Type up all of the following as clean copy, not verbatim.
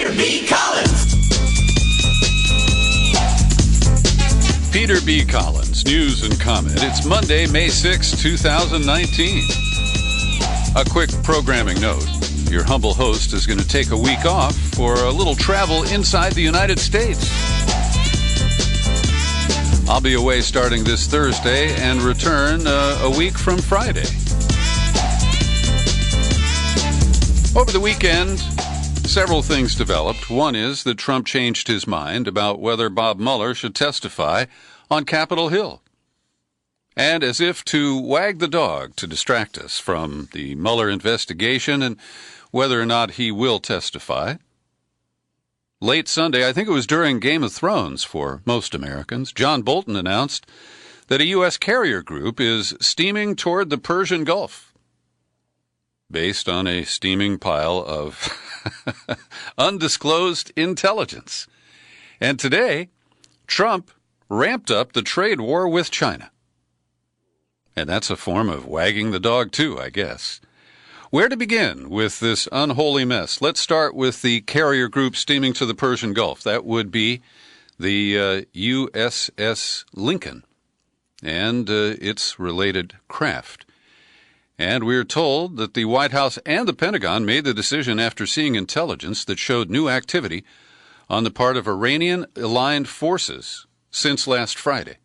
Peter B. Collins. Peter B. Collins, news and comment. It's Monday, May 6, 2019. A quick programming note. Your humble host is going to take a week off for a little travel inside the United States. I'll be away starting this Thursday and return a week from Friday. Over the weekend, several things developed. One is that Trump changed his mind about whether Bob Mueller should testify on Capitol Hill. And as if to wag the dog to distract us from the Mueller investigation and whether or not he will testify, late Sunday, I think it was during Game of Thrones for most Americans, John Bolton announced that a U.S. carrier group is steaming toward the Persian Gulf, based on a steaming pile of undisclosed intelligence. And today, Trump ramped up the trade war with China. And that's a form of wagging the dog, too, I guess. Where to begin with this unholy mess? Let's start with the carrier group steaming to the Persian Gulf. That would be the USS Lincoln and its related craft. And we're told that the White House and the Pentagon made the decision after seeing intelligence that showed new activity on the part of Iranian-aligned forces since last Friday.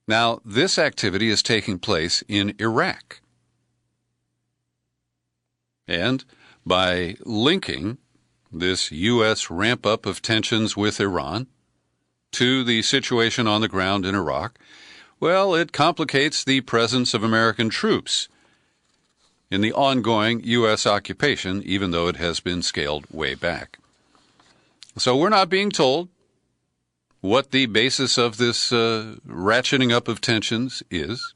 Now, this activity is taking place in Iraq. And by linking this U.S. ramp-up of tensions with Iran to the situation on the ground in Iraq, well, it complicates the presence of American troops in the ongoing U.S. occupation, even though it has been scaled way back. So we're not being told what the basis of this ratcheting up of tensions is.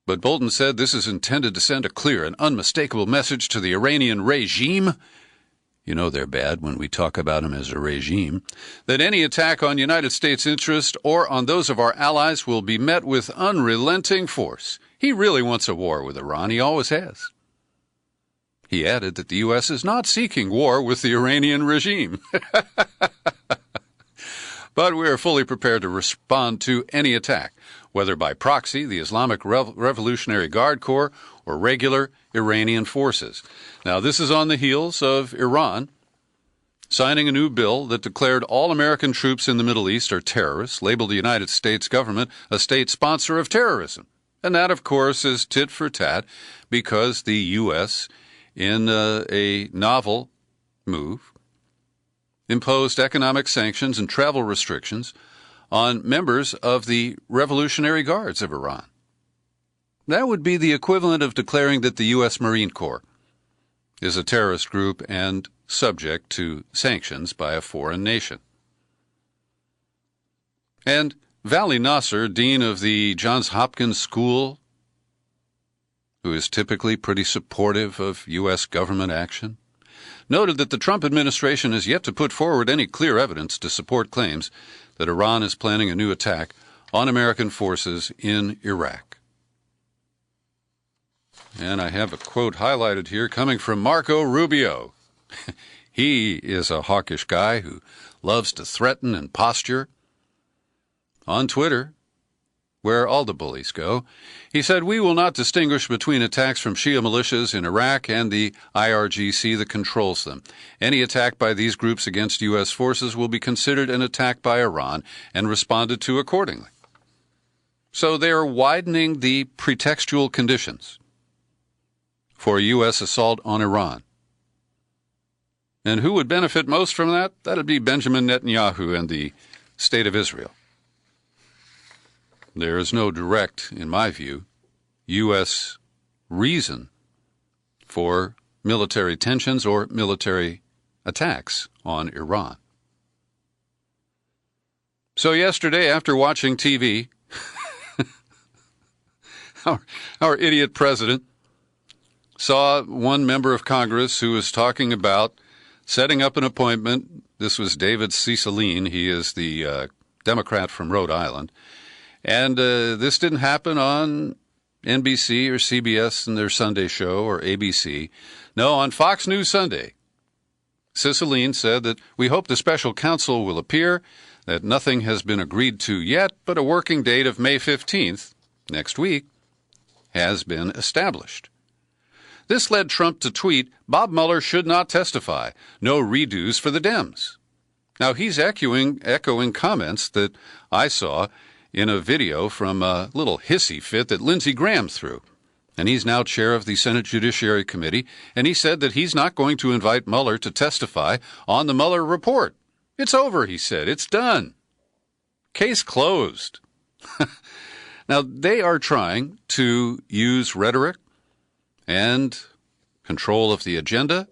But Bolton said this is intended to send a clear and unmistakable message to the Iranian regime. You know they're bad when we talk about them as a regime, that any attack on United States interest or on those of our allies will be met with unrelenting force. He really wants a war with Iran. He always has. He added that the U.S. is not seeking war with the Iranian regime. But we are fully prepared to respond to any attack, whether by proxy, the Islamic Revolutionary Guard Corps, or regular Iranian forces. Now, this is on the heels of Iran signing a new bill that declared all American troops in the Middle East are terrorists, labeled the United States government a state sponsor of terrorism. And that, of course, is tit for tat because the U.S., in a novel move, imposed economic sanctions and travel restrictions on members of the Revolutionary Guards of Iran. That would be the equivalent of declaring that the U.S. Marine Corps is a terrorist group and subject to sanctions by a foreign nation. And Vali Nasser, dean of the Johns Hopkins School, who is typically pretty supportive of U.S. government action, noted that the Trump administration has yet to put forward any clear evidence to support claims that Iran is planning a new attack on American forces in Iraq. And I have a quote highlighted here coming from Marco Rubio. He is a hawkish guy who loves to threaten and posture. On Twitter, where all the bullies go, he said, "We will not distinguish between attacks from Shia militias in Iraq and the IRGC that controls them. Any attack by these groups against U.S. forces will be considered an attack by Iran and responded to accordingly." So they are widening the pretextual conditions for a U.S. assault on Iran. And who would benefit most from that? That would be Benjamin Netanyahu and the State of Israel. There is no direct, in my view, U.S. reason for military tensions or military attacks on Iran. So yesterday, after watching TV, our idiot president saw one member of Congress who was talking about setting up an appointment. This was David Cicilline. He is the Democrat from Rhode Island. And this didn't happen on NBC or CBS in their Sunday show or ABC. No, on Fox News Sunday, Cicilline said that we hope the special counsel will appear, that nothing has been agreed to yet, but a working date of May 15th, next week, has been established. This led Trump to tweet, Bob Mueller should not testify. No redos for the Dems. Now, he's echoing comments that I saw in a video from a little hissy fit that Lindsey Graham threw. And he's now chair of the Senate Judiciary Committee, and he said that he's not going to invite Mueller to testify on the Mueller report. It's over, he said. It's done. Case closed. Now, they are trying to use rhetoric and control of the agenda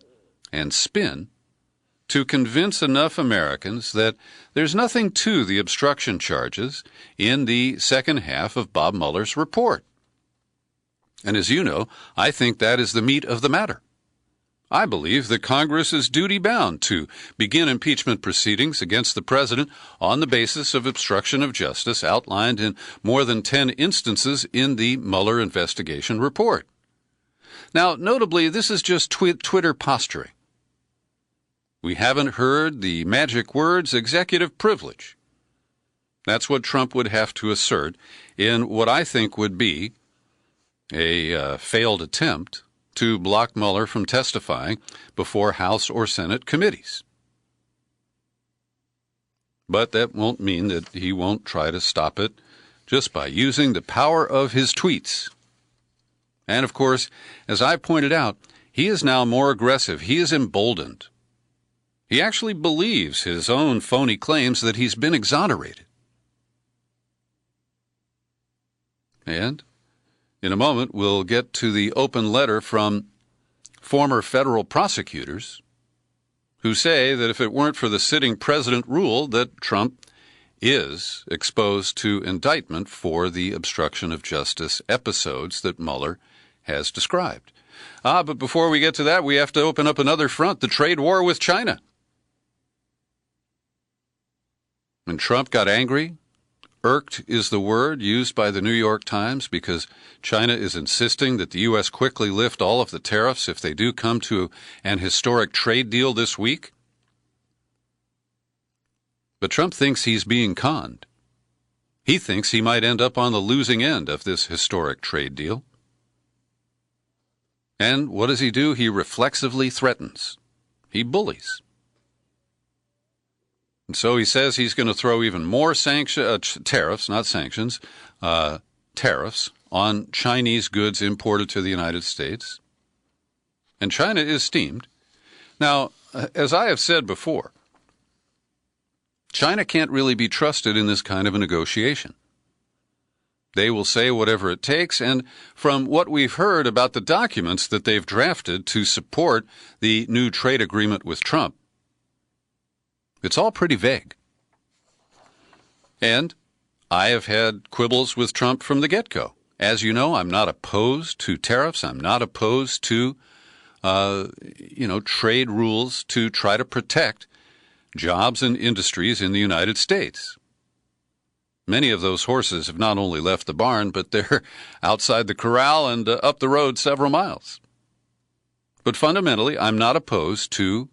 and spin to convince enough Americans that there's nothing to the obstruction charges in the second half of Bob Mueller's report. And as you know, I think that is the meat of the matter. I believe that Congress is duty-bound to begin impeachment proceedings against the president on the basis of obstruction of justice outlined in more than 10 instances in the Mueller investigation report. Now, notably, this is just Twitter posturing. We haven't heard the magic words executive privilege. That's what Trump would have to assert in what I think would be a failed attempt to block Mueller from testifying before House or Senate committees. But that won't mean that he won't try to stop it just by using the power of his tweets. And of course, as I pointed out, he is now more aggressive. He is emboldened. He actually believes his own phony claims that he's been exonerated. And in a moment, we'll get to the open letter from former federal prosecutors who say that if it weren't for the sitting president rule, that Trump is exposed to indictment for the obstruction of justice episodes that Mueller has described. But before we get to that, we have to open up another front, the trade war with China. When Trump got angry, irked is the word used by the New York Times because China is insisting that the U.S. quickly lift all of the tariffs if they do come to an historic trade deal this week. But Trump thinks he's being conned. He thinks he might end up on the losing end of this historic trade deal. And what does he do? He reflexively threatens. He bullies. And so he says he's going to throw even more tariffs, not sanctions, tariffs on Chinese goods imported to the United States. And China is steamed. Now, as I have said before, China can't really be trusted in this kind of a negotiation. They will say whatever it takes, and from what we've heard about the documents that they've drafted to support the new trade agreement with Trump, it's all pretty vague. And I have had quibbles with Trump from the get-go. As you know, I'm not opposed to tariffs. I'm not opposed to, trade rules to try to protect jobs and industries in the United States. Many of those horses have not only left the barn, but they're outside the corral and up the road several miles. But fundamentally, I'm not opposed to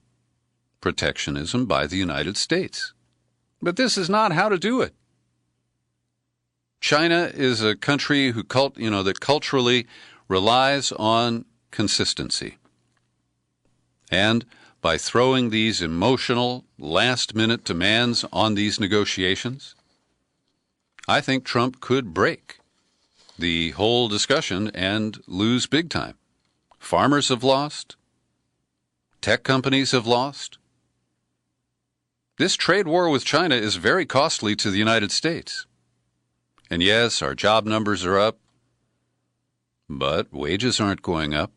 protectionism by the United States. But this is not how to do it. China is a country that culturally relies on consistency. And by throwing these emotional, last-minute demands on these negotiations, I think Trump could break the whole discussion and lose big time. Farmers have lost. Tech companies have lost. This trade war with China is very costly to the United States. And yes, our job numbers are up, but wages aren't going up.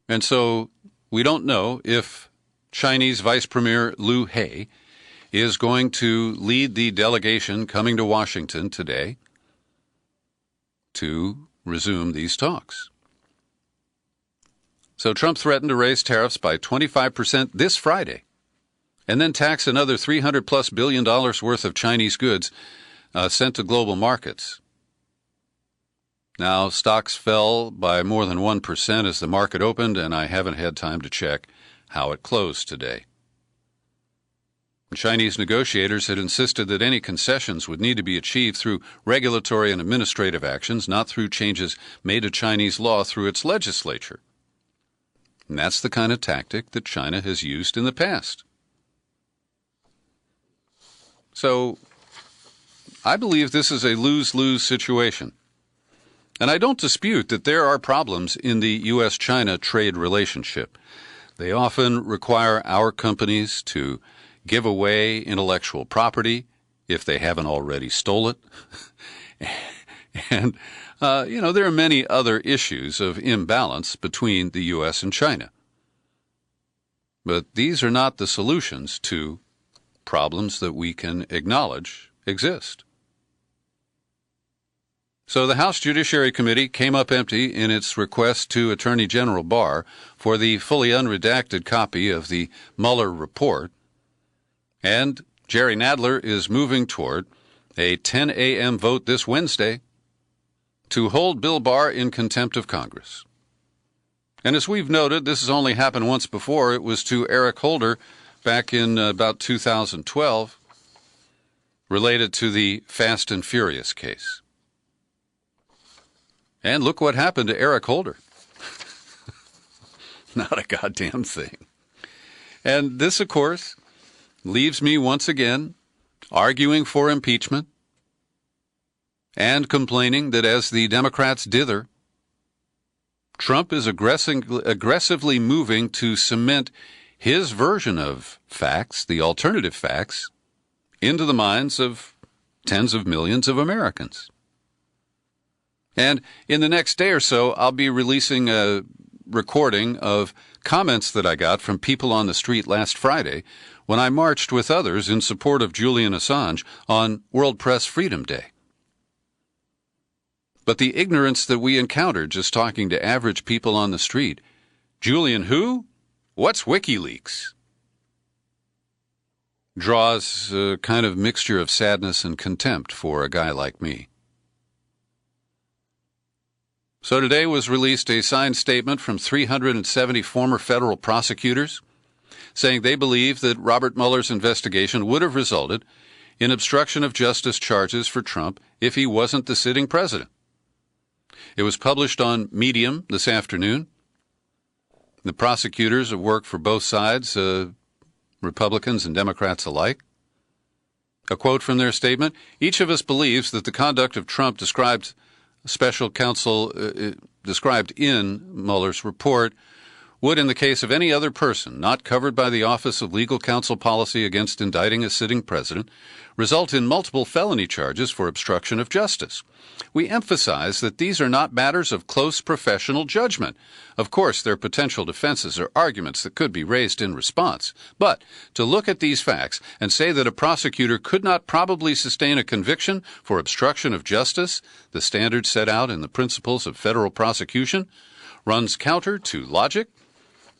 And so we don't know if Chinese Vice Premier Liu He is going to lead the delegation coming to Washington today to resume these talks. So Trump threatened to raise tariffs by 25% this Friday and then tax another $300+ billion worth of Chinese goods sent to global markets. Now, stocks fell by more than 1% as the market opened, and I haven't had time to check how it closed today. Chinese negotiators had insisted that any concessions would need to be achieved through regulatory and administrative actions, not through changes made to Chinese law through its legislature. And that's the kind of tactic that China has used in the past. So, I believe this is a lose-lose situation. And I don't dispute that there are problems in the U.S.-China trade relationship. They often require our companies to give away intellectual property if they haven't already stole it. And, there are many other issues of imbalance between the U.S. and China. But these are not the solutions to problems that we can acknowledge exist. So the House Judiciary Committee came up empty in its request to Attorney General Barr for the fully unredacted copy of the Mueller report, and Jerry Nadler is moving toward a 10 a.m. vote this Wednesday to hold Bill Barr in contempt of Congress. And as we've noted, this has only happened once before. It was to Eric Holder back in about 2012, related to the Fast and Furious case. And look what happened to Eric Holder. Not a goddamn thing. And this, of course, leaves me once again arguing for impeachment and complaining that as the Democrats dither, Trump is aggressively moving to cement his version of facts, the alternative facts, into the minds of tens of millions of Americans. And in the next day or so, I'll be releasing a recording of comments that I got from people on the street last Friday when I marched with others in support of Julian Assange on World Press Freedom Day. But the ignorance that we encountered just talking to average people on the street, Julian who? What's WikiLeaks? Draws a kind of mixture of sadness and contempt for a guy like me. So today was released a signed statement from 370 former federal prosecutors saying they believe that Robert Mueller's investigation would have resulted in obstruction of justice charges for Trump if he wasn't the sitting president. It was published on Medium this afternoon. The prosecutors have worked for both sides, Republicans and Democrats alike. A quote from their statement: "Each of us believes that the conduct of Trump described in Mueller's report would, in the case of any other person not covered by the Office of Legal Counsel policy against indicting a sitting president, result in multiple felony charges for obstruction of justice. We emphasize that these are not matters of close professional judgment. Of course, there are potential defenses or arguments that could be raised in response. But to look at these facts and say that a prosecutor could not probably sustain a conviction for obstruction of justice, the standards set out in the principles of federal prosecution, runs counter to logic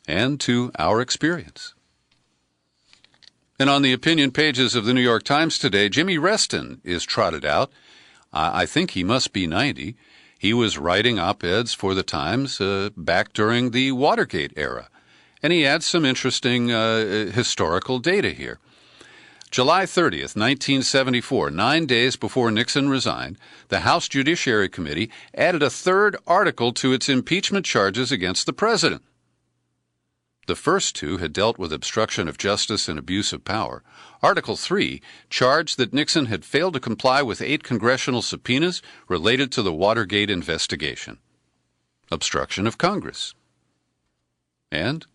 and to our experience." And on the opinion pages of the New York Times today, Jimmy Reston is trotted out. I think he must be 90. He was writing op-eds for the Times back during the Watergate era. And he adds some interesting historical data here. July 30th, 1974, 9 days before Nixon resigned, the House Judiciary Committee added a third article to its impeachment charges against the president. The first two had dealt with obstruction of justice and abuse of power. Article 3 charged that Nixon had failed to comply with 8 congressional subpoenas related to the Watergate investigation. Obstruction of Congress. And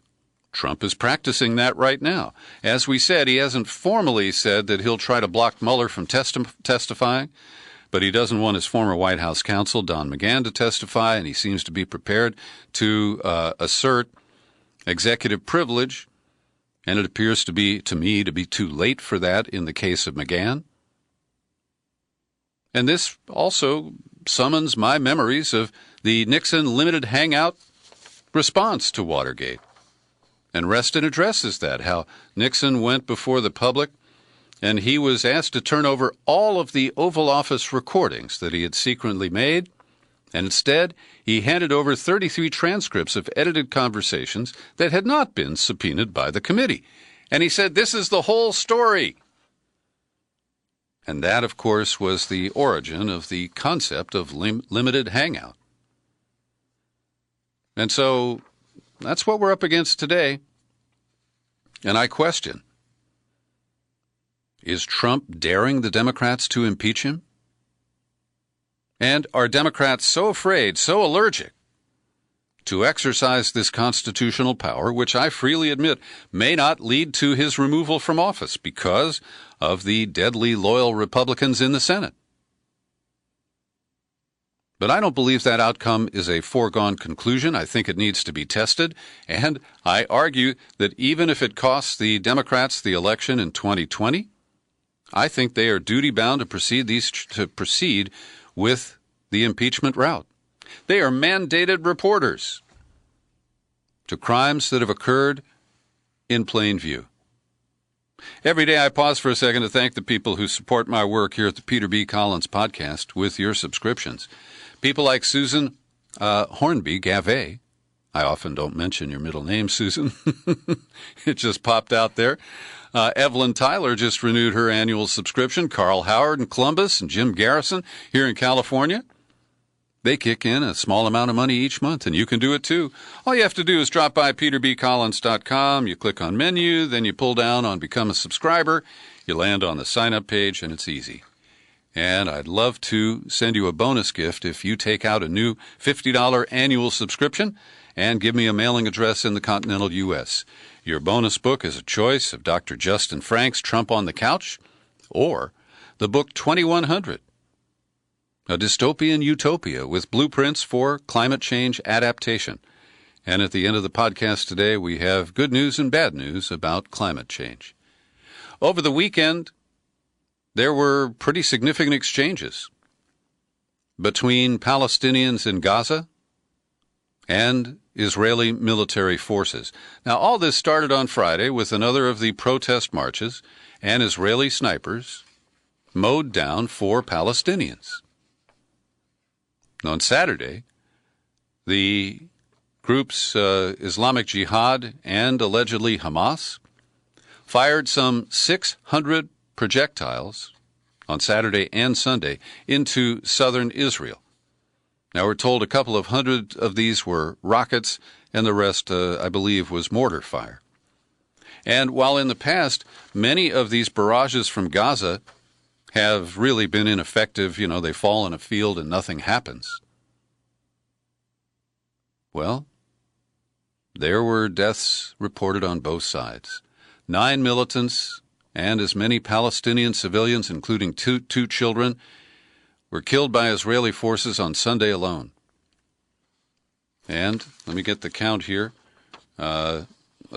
Trump is practicing that right now. As we said, he hasn't formally said that he'll try to block Mueller from testifying, but he doesn't want his former White House counsel, Don McGahn, to testify, and he seems to be prepared to assert executive privilege, and it appears to me to be too late for that in the case of McGahn. And this also summons my memories of the Nixon limited hangout response to Watergate. And Reston addresses that, how Nixon went before the public and he was asked to turn over all of the Oval Office recordings that he had secretly made And instead, he handed over 33 transcripts of edited conversations that had not been subpoenaed by the committee. And he said, "This is the whole story." And that, of course, was the origin of the concept of limited hangout. And so that's what we're up against today. And I question, is Trump daring the Democrats to impeach him? And are Democrats so afraid, so allergic to exercise this constitutional power, which I freely admit may not lead to his removal from office because of the deadly loyal Republicans in the Senate? But I don't believe that outcome is a foregone conclusion. I think it needs to be tested. And I argue that even if it costs the Democrats the election in 2020, I think they are duty-bound to proceed with the impeachment route. They are mandated reporters to crimes that have occurred in plain view. Every day I pause for a second to thank the people who support my work here at the Peter B. Collins Podcast with your subscriptions. People like Susan Hornby Gavet. I often don't mention your middle name, Susan. It just popped out there. Evelyn Tyler just renewed her annual subscription. Carl Howard in Columbus and Jim Garrison here in California. They kick in a small amount of money each month, and you can do it too. All you have to do is drop by peterbcollins.com. You click on menu, then you pull down on Become a Subscriber. You land on the sign-up page, and it's easy. And I'd love to send you a bonus gift if you take out a new $50 annual subscription and give me a mailing address in the continental U.S. Your bonus book is a choice of Dr. Justin Frank's Trump on the Couch or the book 2100, a dystopian utopia with blueprints for climate change adaptation. And at the end of the podcast today, we have good news and bad news about climate change. Over the weekend, there were pretty significant exchanges between Palestinians in Gaza and Israeli military forces. Now, all this started on Friday with another of the protest marches, and Israeli snipers mowed down 4 Palestinians. On Saturday, the groups Islamic Jihad and allegedly Hamas fired some 600 projectiles on Saturday and Sunday into southern Israel. Now, we're told a couple of hundred of these were rockets, and the rest, I believe, was mortar fire. And while in the past, many of these barrages from Gaza have really been ineffective, they fall in a field and nothing happens. Well, there were deaths reported on both sides. 9 militants and as many Palestinian civilians, including two children, were killed by Israeli forces on Sunday alone. And let me get the count here. A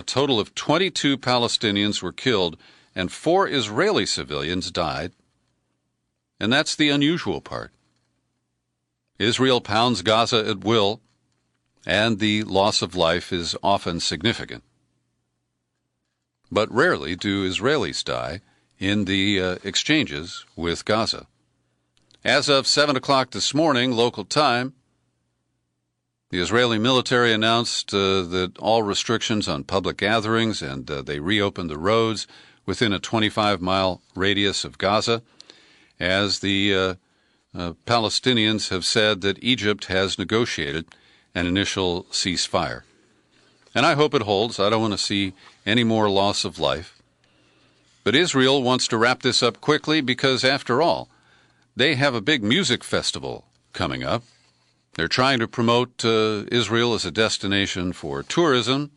total of 22 Palestinians were killed and 4 Israeli civilians died. And that's the unusual part. Israel pounds Gaza at will, and the loss of life is often significant. But rarely do Israelis die in the exchanges with Gaza. As of 7 o'clock this morning, local time, the Israeli military announced that all restrictions on public gatherings and they reopened the roads within a 25-mile radius of Gaza, as the Palestinians have said that Egypt has negotiated an initial ceasefire. And I hope it holds. I don't want to see any more loss of life. But Israel wants to wrap this up quickly because, after all, they have a big music festival coming up. They're trying to promote Israel as a destination for tourism.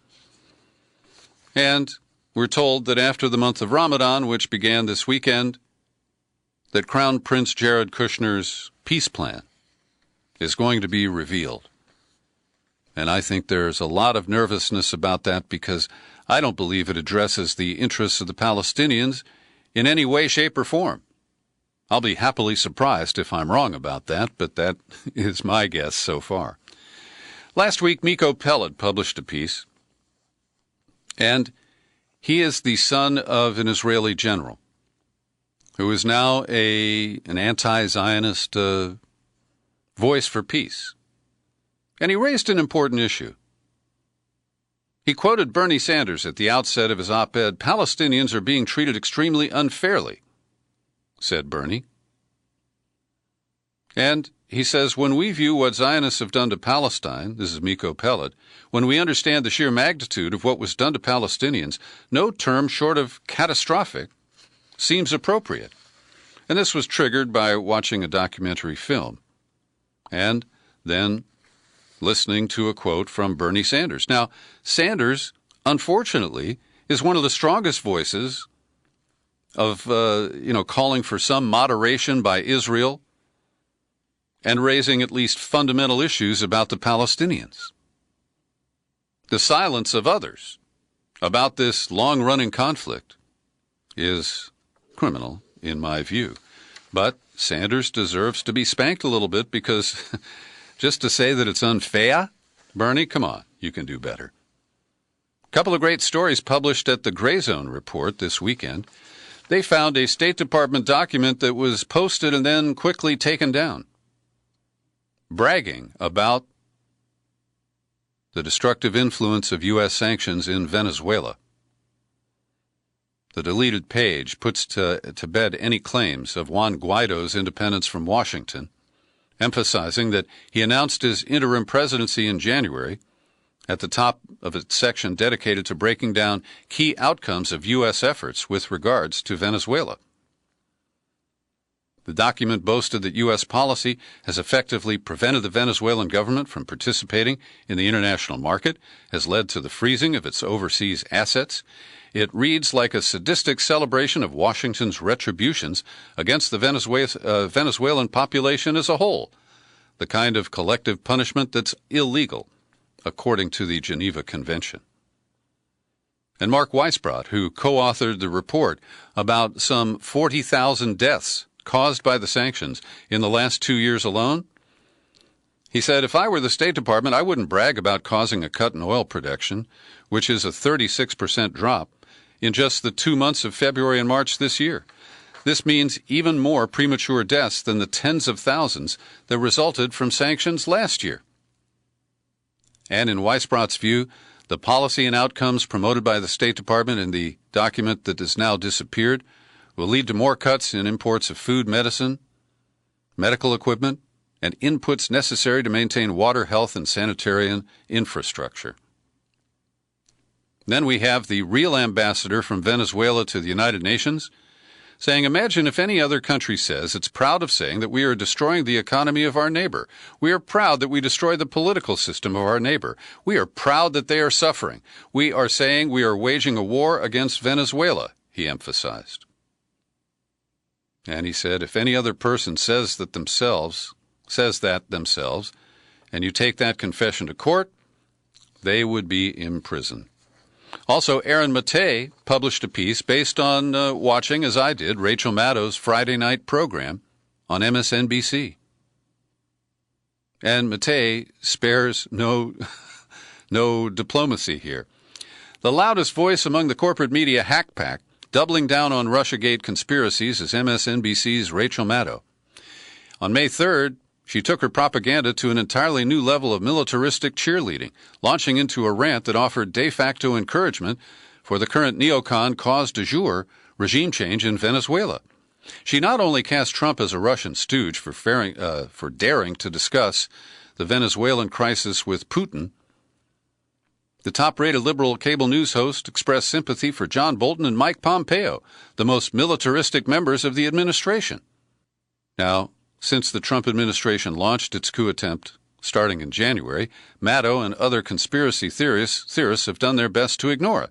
And we're told that after the month of Ramadan, which began this weekend, that Crown Prince Jared Kushner's peace plan is going to be revealed. And I think there's a lot of nervousness about that because I don't believe it addresses the interests of the Palestinians in any way, shape, or form. I'll be happily surprised if I'm wrong about that, but that is my guess so far. Last week, Miko Peled published a piece, and he is the son of an Israeli general who is now an anti-Zionist voice for peace. And he raised an important issue. He quoted Bernie Sanders at the outset of his op-ed, "Palestinians are being treated extremely unfairly," said Bernie. And he says, when we view what Zionists have done to Palestine, this is Miko Pellet, when we understand the sheer magnitude of what was done to Palestinians, no term short of catastrophic seems appropriate. And this was triggered by watching a documentary film and then listening to a quote from Bernie Sanders. Now, Sanders, unfortunately, is one of the strongest voices of, calling for some moderation by Israel and raising at least fundamental issues about the Palestinians. The silence of others about this long-running conflict is criminal, in my view. But Sanders deserves to be spanked a little bit because just to say that it's unfair, Bernie, come on, you can do better. A couple of great stories published at the Gray Zone Report this weekend. They found a State Department document that was posted and then quickly taken down, bragging about the destructive influence of U.S. sanctions in Venezuela. The deleted page puts to bed any claims of Juan Guaido's independence from Washington, emphasizing that he announced his interim presidency in January at the top of its section dedicated to breaking down key outcomes of U.S. efforts with regards to Venezuela. The document boasted that U.S. policy has effectively prevented the Venezuelan government from participating in the international market, has led to the freezing of its overseas assets. It reads like a sadistic celebration of Washington's retributions against the Venezuelan population as a whole, the kind of collective punishment that's illegal, according to the Geneva Convention. And Mark Weisbrot, who co-authored the report about some 40,000 deaths caused by the sanctions in the last 2 years alone, he said, if I were the State Department, I wouldn't brag about causing a cut in oil production, which is a 36% drop, in just the 2 months of February and March this year. This means even more premature deaths than the tens of thousands that resulted from sanctions last year. And in Weisbrot's view, the policy and outcomes promoted by the State Department in the document that has now disappeared will lead to more cuts in imports of food, medicine, medical equipment, and inputs necessary to maintain water, health, and sanitarian infrastructure. Then we have the real ambassador from Venezuela to the United Nations saying, imagine if any other country says it's proud of saying that we are destroying the economy of our neighbor. We are proud that we destroy the political system of our neighbor. We are proud that they are suffering. We are saying we are waging a war against Venezuela, he emphasized. And he said, if any other person says that themselves, and you take that confession to court, they would be in prison. Also, Aaron Mattei published a piece based on watching, as I did, Rachel Maddow's Friday night program on MSNBC. And Mattei spares no diplomacy here. The loudest voice among the corporate media hack pack, doubling down on Russiagate conspiracies, is MSNBC's Rachel Maddow. On May 3rd, she took her propaganda to an entirely new level of militaristic cheerleading, launching into a rant that offered de facto encouragement for the current neocon cause du jour regime change in Venezuela. She not only cast Trump as a Russian stooge for daring to discuss the Venezuelan crisis with Putin, the top-rated liberal cable news host expressed sympathy for John Bolton and Mike Pompeo, the most militaristic members of the administration. Now, since the Trump administration launched its coup attempt starting in January, Maddow and other conspiracy theorists have done their best to ignore it.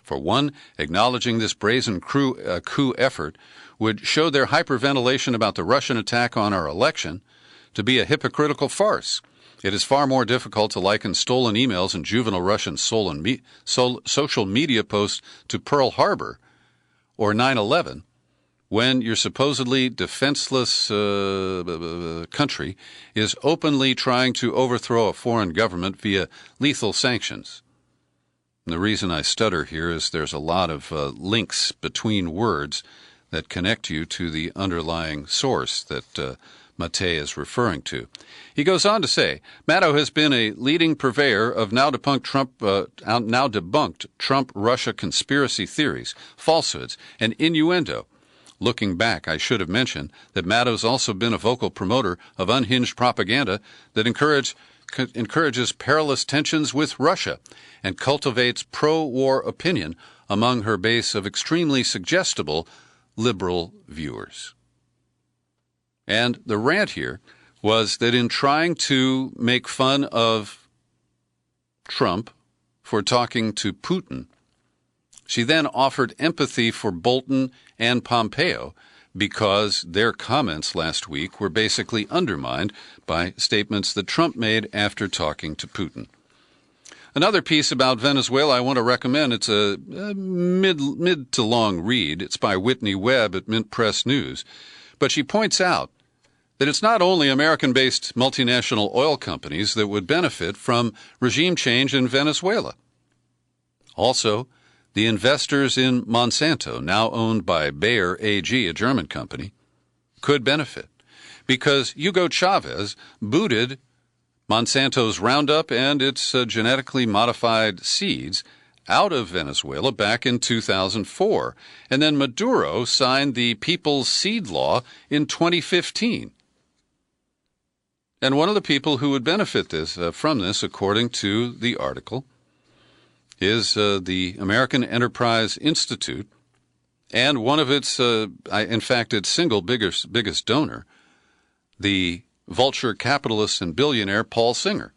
For one, acknowledging this brazen coup effort would show their hyperventilation about the Russian attack on our election to be a hypocritical farce. It is far more difficult to liken stolen emails and juvenile Russian social media posts to Pearl Harbor or 9/11, when your supposedly defenseless country is openly trying to overthrow a foreign government via lethal sanctions. And the reason I stutter here is there's a lot of links between words that connect you to the underlying source that Mattei is referring to. He goes on to say, Maddow has been a leading purveyor of now debunked Trump-Russia conspiracy theories, falsehoods, and innuendo. Looking back, I should have mentioned that Maddow's also been a vocal promoter of unhinged propaganda that encourages perilous tensions with Russia and cultivates pro-war opinion among her base of extremely suggestible liberal viewers. And the rant here was that in trying to make fun of Trump for talking to Putin, she then offered empathy for Bolton and Pompeo because their comments last week were basically undermined by statements that Trump made after talking to Putin. Another piece about Venezuela I want to recommend. It's a mid to long read. It's by Whitney Webb at Mint Press News. But she points out that it's not only American-based multinational oil companies that would benefit from regime change in Venezuela. Also, the investors in Monsanto, now owned by Bayer AG, a German company, could benefit because Hugo Chavez booted Monsanto's Roundup and its genetically modified seeds out of Venezuela back in 2004, and then Maduro signed the People's Seed Law in 2015. And one of the people who would benefit from this, according to the article, is the American Enterprise Institute, and one of its, in fact, its single biggest donor, the vulture capitalist and billionaire Paul Singer.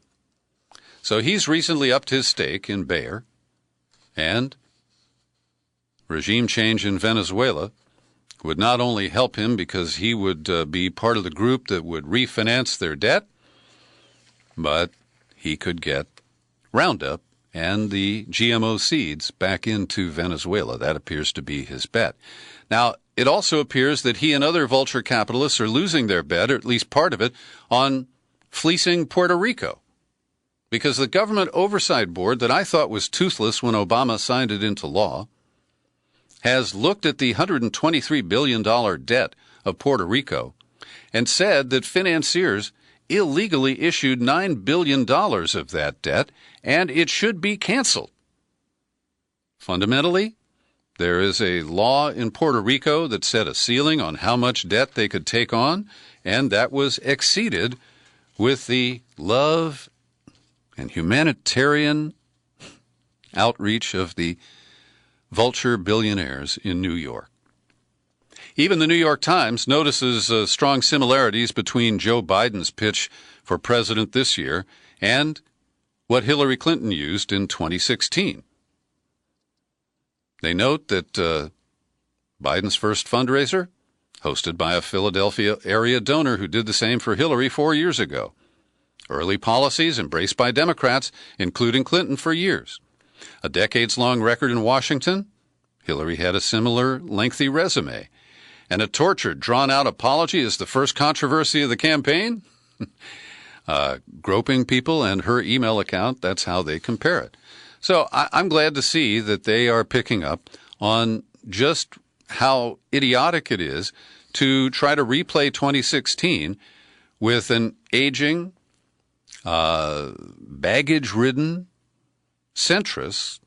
So he's recently upped his stake in Bayer, and regime change in Venezuela would not only help him because he would be part of the group that would refinance their debt, but he could get Roundup and the GMO seeds back into Venezuela. That appears to be his bet. Now, it also appears that he and other vulture capitalists are losing their bet, or at least part of it, on fleecing Puerto Rico. Because the government oversight board that I thought was toothless when Obama signed it into law has looked at the $123 billion debt of Puerto Rico and said that financiers illegally issued $9 billion of that debt, and it should be canceled. Fundamentally, there is a law in Puerto Rico that set a ceiling on how much debt they could take on, and that was exceeded with the love and humanitarian outreach of the vulture billionaires in New York. Even the New York Times notices strong similarities between Joe Biden's pitch for president this year and what Hillary Clinton used in 2016. They note that Biden's first fundraiser, hosted by a Philadelphia area donor who did the same for Hillary 4 years ago. Early policies embraced by Democrats, including Clinton, for years. A decades-long record in Washington, Hillary had a similar lengthy resume. And a tortured, drawn-out apology is the first controversy of the campaign? Groping people and her email account, that's how they compare it. So I'm glad to see that they are picking up on just how idiotic it is to try to replay 2016 with an aging, baggage-ridden centrist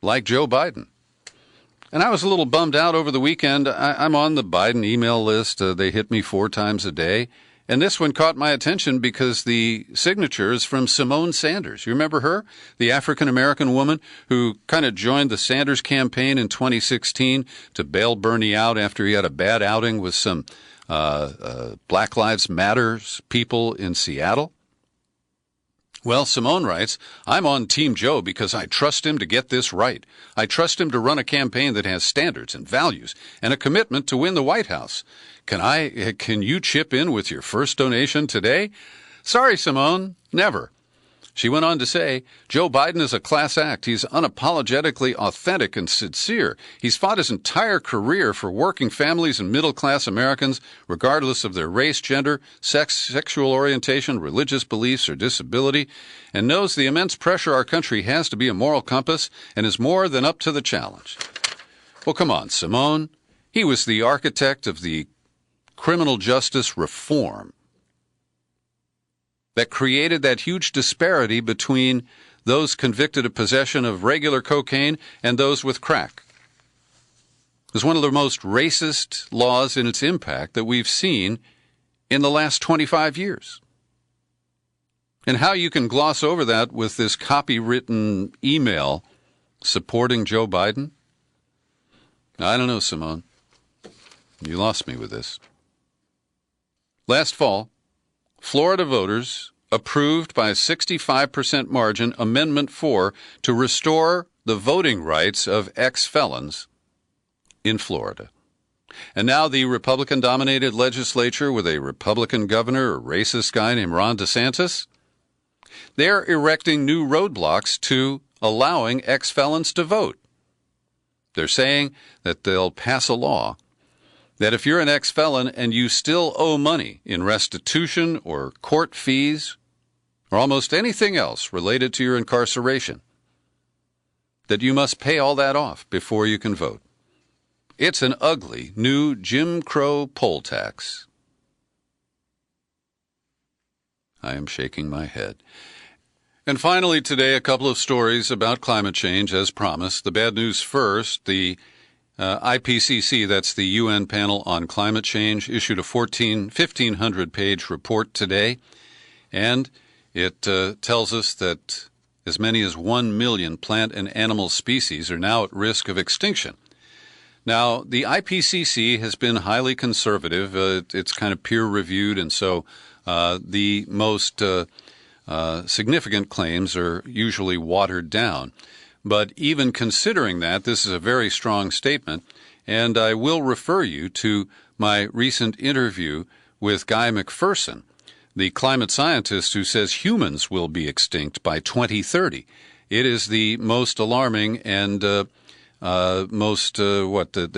like Joe Biden. And I was a little bummed out over the weekend. I'm on the Biden email list. They hit me 4 times a day. And this one caught my attention because the signature is from Simone Sanders. You remember her? The African-American woman who kind of joined the Sanders campaign in 2016 to bail Bernie out after he had a bad outing with some Black Lives Matter people in Seattle. Well, Simone writes, I'm on Team Joe because I trust him to get this right. I trust him to run a campaign that has standards and values and a commitment to win the White House. Can you chip in with your first donation today? Sorry, Simone, never. She went on to say, Joe Biden is a class act. He's unapologetically authentic and sincere. He's fought his entire career for working families and middle-class Americans, regardless of their race, gender, sex, sexual orientation, religious beliefs, or disability, and knows the immense pressure our country has to be a moral compass and is more than up to the challenge. Well, come on, Simone. He was the architect of the criminal justice reform that created that huge disparity between those convicted of possession of regular cocaine and those with crack. It was one of the most racist laws in its impact that we've seen in the last 25 years. And how you can gloss over that with this copywritten email supporting Joe Biden? I don't know, Simone. You lost me with this. Last fall, Florida voters approved by a 65% margin Amendment 4 to restore the voting rights of ex-felons in Florida. And now the Republican-dominated legislature with a Republican governor, a racist guy named Ron DeSantis, they're erecting new roadblocks to allowing ex-felons to vote. They're saying that they'll pass a law that if you're an ex-felon and you still owe money in restitution or court fees or almost anything else related to your incarceration, that you must pay all that off before you can vote. It's an ugly new Jim Crow poll tax. I am shaking my head. And finally today, a couple of stories about climate change as promised. The bad news first, the IPCC, that's the UN panel on climate change, issued a 1,500-page report today, and it tells us that as many as 1 million plant and animal species are now at risk of extinction. Now, the IPCC has been highly conservative. It's kind of peer-reviewed, and so the most significant claims are usually watered down. But even considering that, this is a very strong statement, and I will refer you to my recent interview with Guy McPherson, the climate scientist who says humans will be extinct by 2030. It is the most alarming and the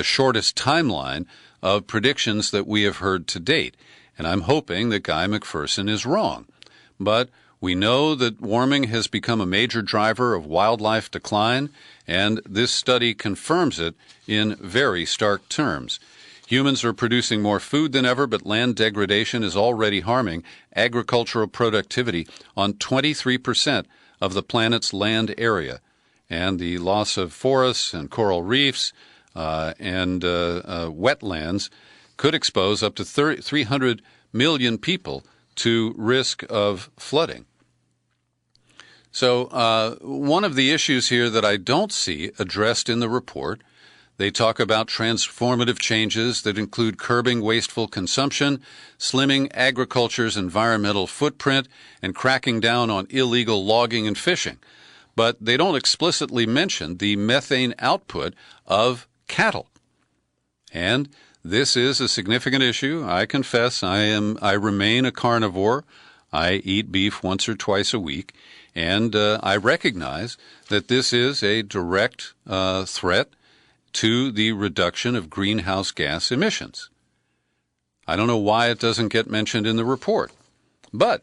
shortest timeline of predictions that we have heard to date. And I'm hoping that Guy McPherson is wrong. But we know that warming has become a major driver of wildlife decline, and this study confirms it in very stark terms. Humans are producing more food than ever, but land degradation is already harming agricultural productivity on 23% of the planet's land area. And the loss of forests and coral reefs and wetlands could expose up to 300 million people to risk of flooding. So one of the issues here that I don't see addressed in the report, they talk about transformative changes that include curbing wasteful consumption, slimming agriculture's environmental footprint, and cracking down on illegal logging and fishing. But they don't explicitly mention the methane output of cattle. And this is a significant issue. I confess I remain a carnivore. I eat beef once or twice a week, and I recognize that this is a direct threat to the reduction of greenhouse gas emissions. I don't know why it doesn't get mentioned in the report. But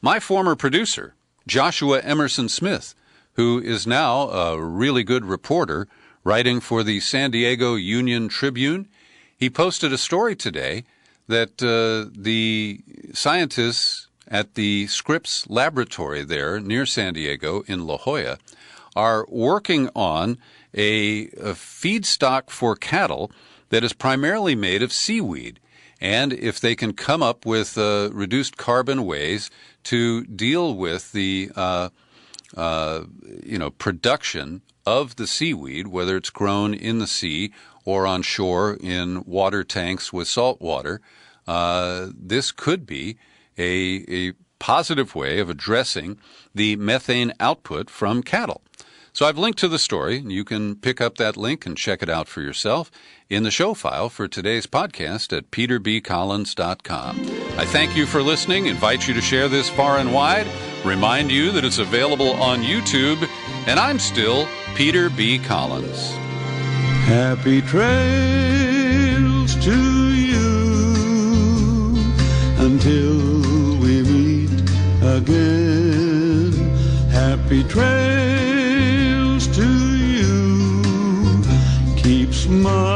my former producer, Joshua Emerson Smith, who is now a really good reporter writing for the San Diego Union-Tribune, he posted a story today that the scientists at the Scripps Laboratory there near San Diego in La Jolla are working on a feedstock for cattle that is primarily made of seaweed. And if they can come up with reduced carbon ways to deal with the production of the seaweed, whether it's grown in the sea or on shore in water tanks with salt water, this could be a positive way of addressing the methane output from cattle. So I've linked to the story. You can pick up that link and check it out for yourself in the show file for today's podcast at peterbcollins.com. I thank you for listening, invite you to share this far and wide, remind you that it's available on YouTube, and I'm still Peter B. Collins. Happy trails to you until we meet again. Happy trails to you. Keep smiling.